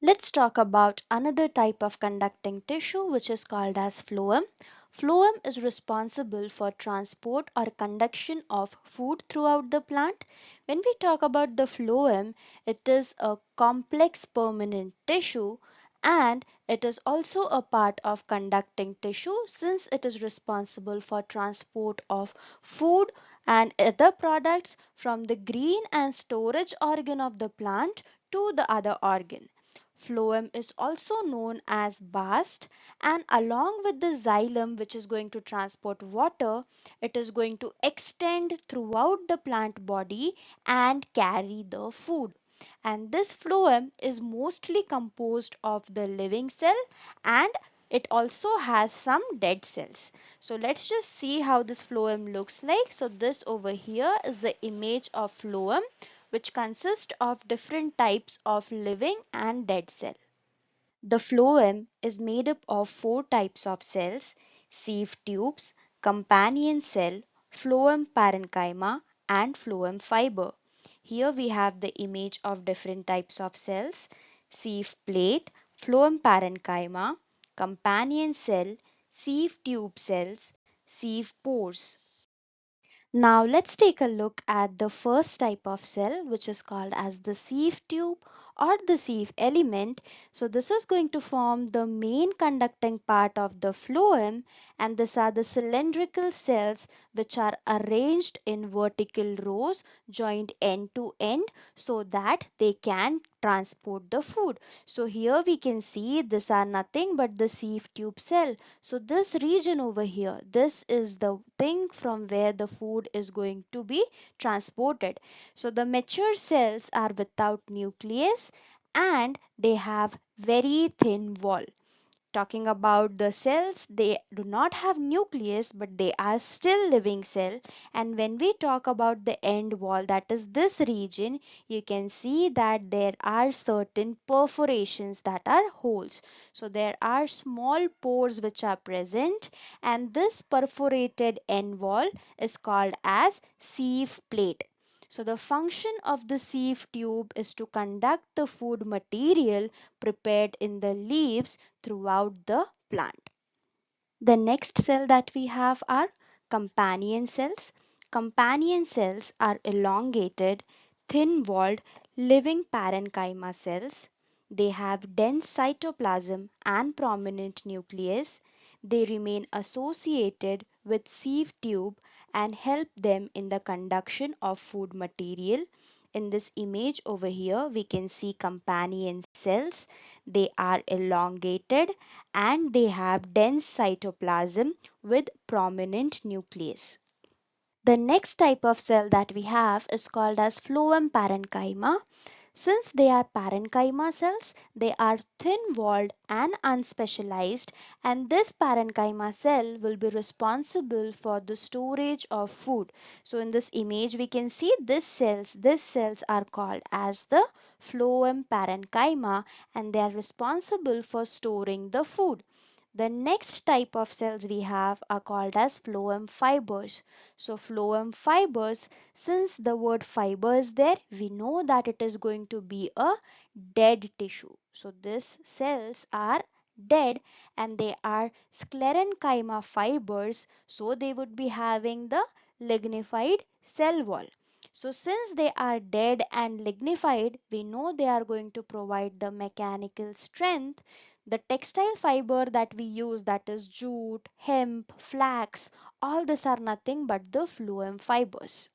Let's talk about another type of conducting tissue which is called as phloem. Phloem is responsible for transport or conduction of food throughout the plant. When we talk about the phloem, it is a complex permanent tissue and it is also a part of conducting tissue since it is responsible for transport of food and other products from the green and storage organ of the plant to the other organ. Phloem is also known as bast, and along with the xylem which is going to transport water, it is going to extend throughout the plant body and carry the food. And this phloem is mostly composed of the living cell and it also has some dead cells. So let's just see how this phloem looks like. So this over here is the image of phloem which consists of different types of living and dead cell. The phloem is made up of four types of cells: sieve tubes, companion cell, phloem parenchyma, and phloem fiber. Here we have the image of different types of cells: sieve plate, phloem parenchyma, companion cell, sieve tube cells, sieve pores. Now let's take a look at the first type of cell which is called as the sieve tube or the sieve element. So this is going to form the main conducting part of the phloem, and these are the cylindrical cells which are arranged in vertical rows joined end to end so that they can transport the food. So here we can see these are nothing but the sieve tube cell. So this region over here, this is the thing from where the food is going to be transported. So the mature cells are without nucleus and they have very thin wall. Talking about the cells, they do not have nucleus but they are still living cell. And when we talk about the end wall, that is this region, you can see that there are certain perforations that are holes. So there are small pores which are present, and this perforated end wall is called as sieve plate. So the function of the sieve tube is to conduct the food material prepared in the leaves throughout the plant. The next cell that we have are companion cells. Companion cells are elongated, thin-walled, living parenchyma cells. They have dense cytoplasm and prominent nucleus. They remain associated with sieve tube and help them in the conduction of food material. In this image over here, we can see companion cells. They are elongated and they have dense cytoplasm with prominent nucleus. The next type of cell that we have is called as phloem parenchyma. Since they are parenchyma cells, they are thin-walled and unspecialized, and this parenchyma cell will be responsible for the storage of food. So in this image we can see these cells are called as the phloem parenchyma and they are responsible for storing the food. The next type of cells we have are called as phloem fibers. So phloem fibers, since the word fiber is there, we know that it is going to be a dead tissue. So these cells are dead and they are sclerenchyma fibers. So they would be having the lignified cell wall. So since they are dead and lignified, we know they are going to provide the mechanical strength. The textile fiber that we use, that is jute, hemp, flax, all these are nothing but the phloem fibers.